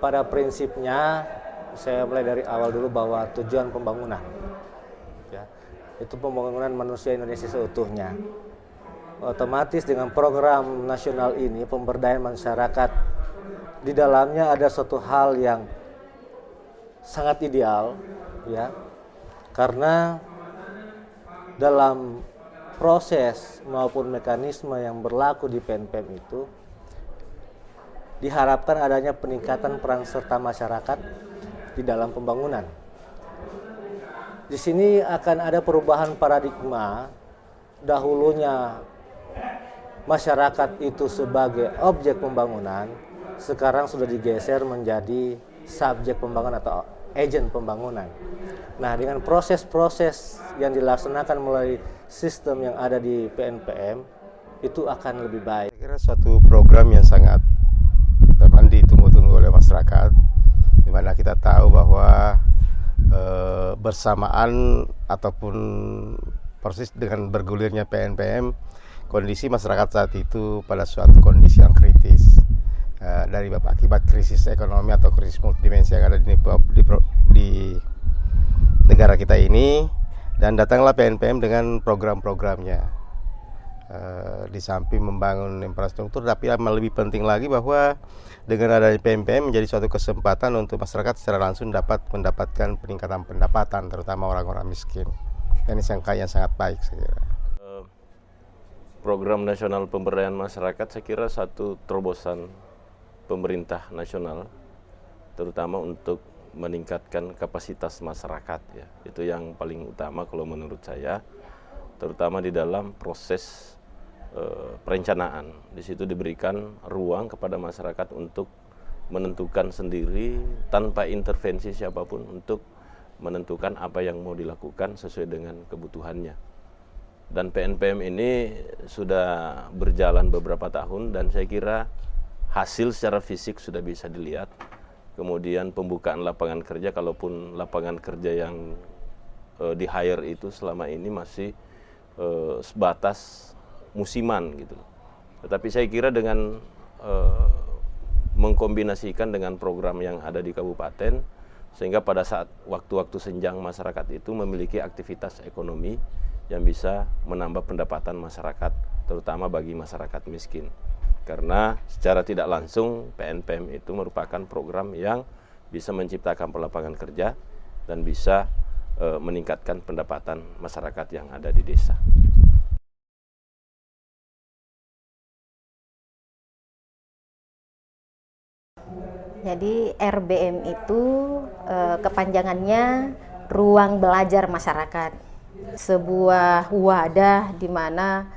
pada prinsipnya saya mulai dari awal dulu bahwa tujuan pembangunan, ya, itu pembangunan manusia Indonesia seutuhnya. Otomatis dengan program nasional ini pemberdayaan masyarakat, di dalamnya ada suatu hal yang sangat ideal, ya, karena dalam proses maupun mekanisme yang berlaku di PNPM itu diharapkan adanya peningkatan peran serta masyarakat di dalam pembangunan. Di sini akan ada perubahan paradigma. Dahulunya masyarakat itu sebagai objek pembangunan, sekarang sudah digeser menjadi subjek pembangunan atau agen pembangunan. Nah, dengan proses-proses yang dilaksanakan melalui sistem yang ada di PNPM itu akan lebih baik. Saya kira suatu program yang sangat ditunggu-tunggu oleh masyarakat, di mana kita tahu bahwa bersamaan ataupun persis dengan bergulirnya PNPM, kondisi masyarakat saat itu pada suatu kondisi yang kritis dari akibat krisis ekonomi atau krisis multidimensi yang ada di negara kita ini, dan datanglah PNPM dengan program-programnya. Di samping membangun infrastruktur, tapi yang lebih penting lagi bahwa dengan adanya PNPM menjadi suatu kesempatan untuk masyarakat secara langsung dapat mendapatkan peningkatan pendapatan, terutama orang-orang miskin. Dan ini yang sangat baik, saya kira. Program nasional pemberdayaan masyarakat saya kira satu terobosan pemerintah nasional, terutama untuk meningkatkan kapasitas masyarakat, ya. Itu yang paling utama kalau menurut saya, terutama di dalam proses perencanaan. Di situ diberikan ruang kepada masyarakat untuk menentukan sendiri tanpa intervensi siapapun untuk menentukan apa yang mau dilakukan sesuai dengan kebutuhannya. Dan PNPM ini sudah berjalan beberapa tahun dan saya kira hasil secara fisik sudah bisa dilihat. Kemudian pembukaan lapangan kerja, kalaupun lapangan kerja yang di-hire itu selama ini masih sebatas musiman gitu. Tetapi saya kira dengan mengkombinasikan dengan program yang ada di kabupaten, sehingga pada saat waktu-waktu senjang masyarakat itu memiliki aktivitas ekonomi yang bisa menambah pendapatan masyarakat, terutama bagi masyarakat miskin. Karena secara tidak langsung PNPM itu merupakan program yang bisa menciptakan lapangan kerja dan bisa meningkatkan pendapatan masyarakat yang ada di desa. Jadi RBM itu kepanjangannya Ruang Belajar Masyarakat. Sebuah wadah di mana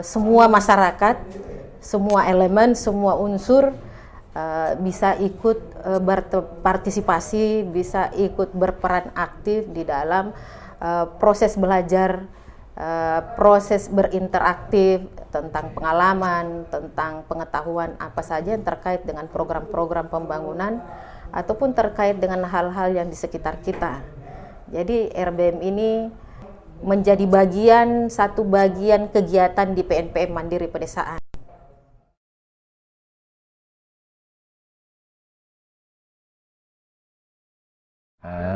semua masyarakat, semua elemen, semua unsur bisa ikut berpartisipasi, bisa ikut berperan aktif di dalam proses belajar, proses berinteraktif tentang pengalaman, tentang pengetahuan apa saja yang terkait dengan program-program pembangunan ataupun terkait dengan hal-hal yang di sekitar kita. Jadi RBM ini menjadi satu bagian kegiatan di PNPM Mandiri Pedesaan.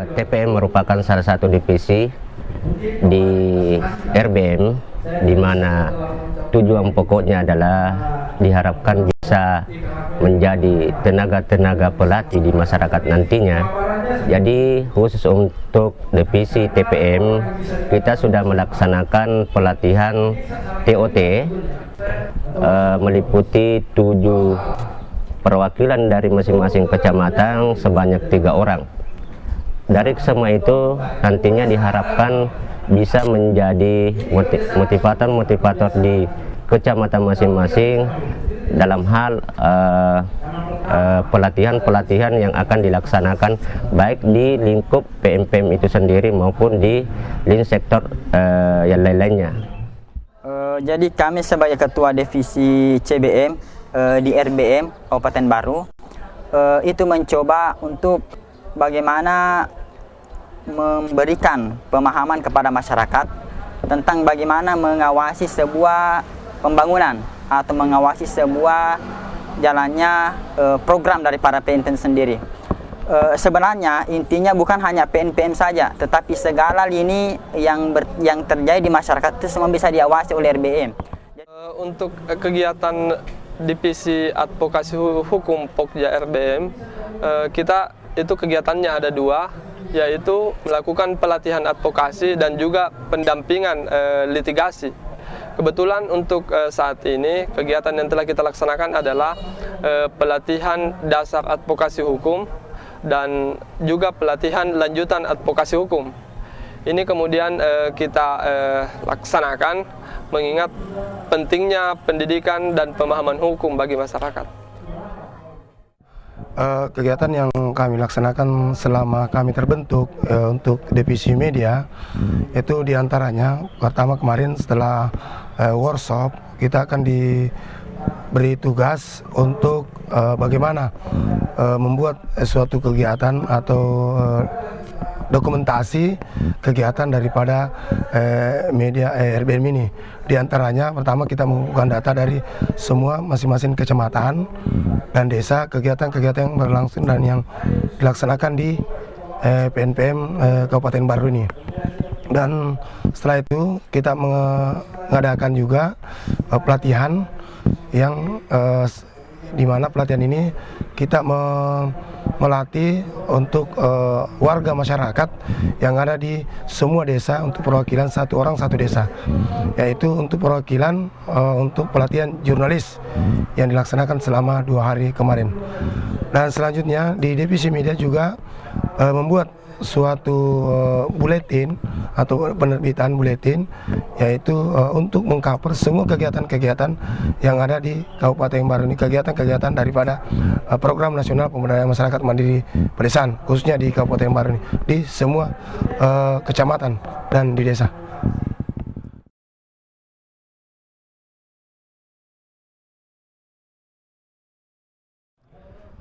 TPM merupakan salah satu divisi di RBM, di mana tujuan pokoknya adalah diharapkan bisa menjadi tenaga-tenaga pelatih di masyarakat nantinya. Jadi khusus untuk divisi TPM, kita sudah melaksanakan pelatihan TOT meliputi 7 perwakilan dari masing-masing kecamatan sebanyak 3 orang. Dari semua itu nantinya diharapkan bisa menjadi motivator di kecamatan masing-masing dalam hal pelatihan-pelatihan yang akan dilaksanakan baik di lingkup PNPM itu sendiri maupun di link sektor yang lain-lainnya. Jadi kami sebagai ketua divisi CBM di RBM Kabupaten Baru itu mencoba untuk bagaimana memberikan pemahaman kepada masyarakat tentang bagaimana mengawasi sebuah pembangunan atau mengawasi sebuah jalannya program daripada PNPM sendiri. Sebenarnya intinya bukan hanya PNPM saja, tetapi segala lini yang terjadi di masyarakat itu semua bisa diawasi oleh RBM. Untuk kegiatan divisi advokasi hukum Pokja RBM, kita itu kegiatannya ada 2, yaitu melakukan pelatihan advokasi dan juga pendampingan litigasi. Kebetulan untuk saat ini kegiatan yang telah kita laksanakan adalah pelatihan dasar advokasi hukum dan juga pelatihan lanjutan advokasi hukum. Ini kemudian kita laksanakan mengingat pentingnya pendidikan dan pemahaman hukum bagi masyarakat. Kegiatan yang kami laksanakan selama kami terbentuk untuk divisi media itu diantaranya pertama kemarin setelah workshop kita akan diberi tugas untuk bagaimana membuat suatu kegiatan atau dokumentasi kegiatan daripada media RBM ini. Di antaranya pertama kita mengumpulkan data dari semua masing-masing kecamatan dan desa, kegiatan-kegiatan yang berlangsung dan yang dilaksanakan di PNPM Kabupaten Baru ini. Dan setelah itu kita mengadakan juga pelatihan yang di mana pelatihan ini kita melatih untuk warga masyarakat yang ada di semua desa untuk perwakilan 1 orang 1 desa, yaitu untuk perwakilan untuk pelatihan jurnalis yang dilaksanakan selama 2 hari kemarin. Dan selanjutnya di divisi media juga membuat suatu buletin atau penerbitan buletin, yaitu untuk mengcover semua kegiatan-kegiatan yang ada di Kabupaten Baru ini, kegiatan-kegiatan daripada program nasional pemberdayaan masyarakat mandiri pedesaan, khususnya di Kabupaten Baru ini, di semua kecamatan dan di desa.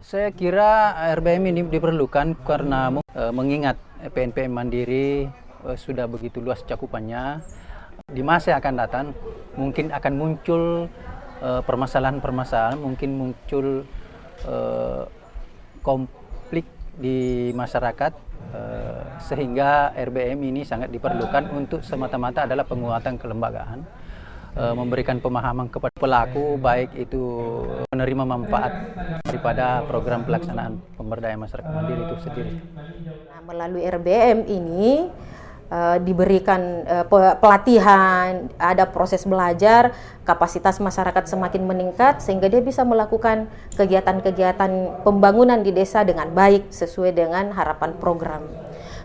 Saya kira RBM ini diperlukan karena mengingat PNPM Mandiri sudah begitu luas cakupannya. Di masa yang akan datang mungkin akan muncul permasalahan-permasalahan, mungkin muncul konflik di masyarakat, sehingga RBM ini sangat diperlukan untuk semata-mata adalah penguatan kelembagaan, memberikan pemahaman kepada pelaku, baik itu menerima manfaat daripada program pelaksanaan pemberdayaan masyarakat mandiri itu sendiri. Nah, melalui RBM ini diberikan pelatihan, ada proses belajar, kapasitas masyarakat semakin meningkat sehingga dia bisa melakukan kegiatan-kegiatan pembangunan di desa dengan baik sesuai dengan harapan program.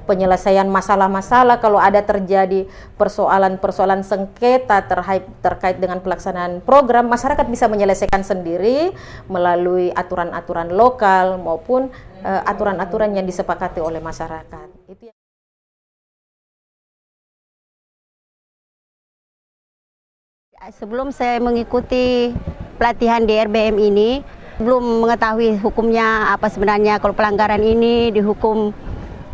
Penyelesaian masalah-masalah kalau ada terjadi persoalan-persoalan sengketa terkait dengan pelaksanaan program, masyarakat bisa menyelesaikan sendiri melalui aturan-aturan lokal maupun aturan-aturan yang disepakati oleh masyarakat. Itu sebelum saya mengikuti pelatihan di RBM ini, belum mengetahui hukumnya apa sebenarnya, kalau pelanggaran ini dihukum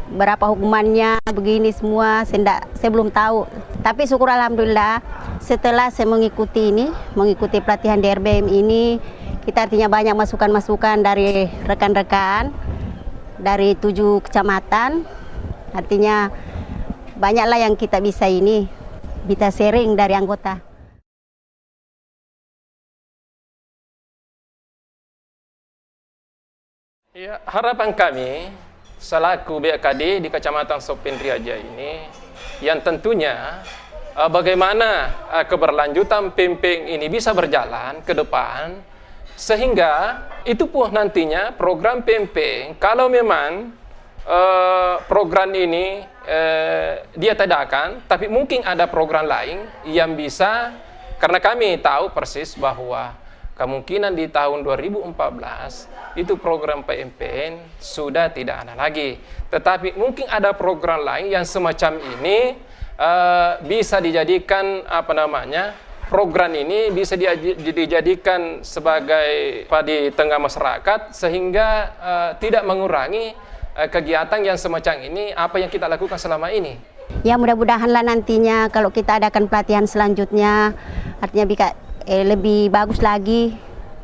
berapa hukumannya, begini semua, saya belum tahu. Tapi syukur alhamdulillah setelah saya mengikuti pelatihan di RBM ini, kita artinya banyak masukan-masukan dari rekan-rekan dari 7 kecamatan, artinya banyaklah yang kita bisa sharing dari anggota. Ya, harapan kami selaku BKD di Kecamatan Sopin Riaja ini, yang tentunya bagaimana keberlanjutan PNPM ini bisa berjalan ke depan, sehingga itu pun nantinya program PNPM, kalau memang program ini dia tadakan, tapi mungkin ada program lain yang bisa, karena kami tahu persis bahwa kemungkinan di tahun 2014 itu program PNPM sudah tidak ada lagi. Tetapi mungkin ada program lain yang semacam ini bisa dijadikan program ini bisa dijadikan sebagai di tengah masyarakat, sehingga tidak mengurangi kegiatan yang semacam ini apa yang kita lakukan selama ini. Ya, mudah-mudahanlah nantinya kalau kita adakan pelatihan selanjutnya, artinya bisa lebih bagus lagi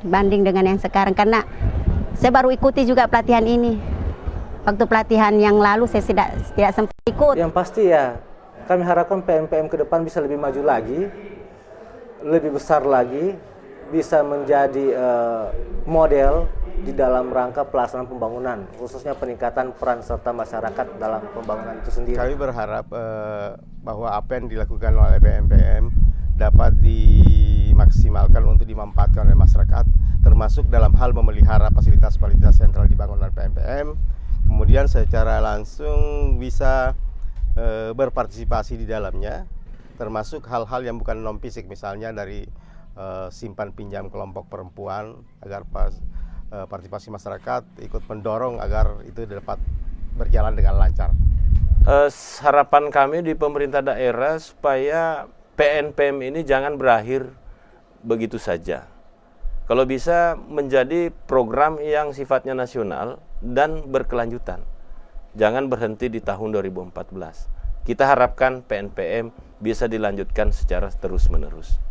banding dengan yang sekarang, karena saya baru ikuti juga pelatihan ini. Waktu pelatihan yang lalu saya tidak sempat ikut. Yang pasti ya, kami harapkan PMPM ke depan bisa lebih maju lagi, lebih besar lagi, bisa menjadi model di dalam rangka pelaksanaan pembangunan, khususnya peningkatan peran serta masyarakat dalam pembangunan itu sendiri. Kami berharap bahwa apa yang dilakukan oleh PMPM dapat dimaksimalkan untuk dimanfaatkan oleh masyarakat, termasuk dalam hal memelihara fasilitas-fasilitas sentral dibangun oleh PMPM, kemudian secara langsung bisa berpartisipasi di dalamnya, termasuk hal-hal yang bukan non fisik, misalnya dari simpan pinjam kelompok perempuan, agar partisipasi masyarakat ikut mendorong agar itu dapat berjalan dengan lancar. Harapan kami di pemerintah daerah supaya PNPM ini jangan berakhir begitu saja. Kalau bisa menjadi program yang sifatnya nasional dan berkelanjutan. Jangan berhenti di tahun 2014. Kita harapkan PNPM bisa dilanjutkan secara terus-menerus.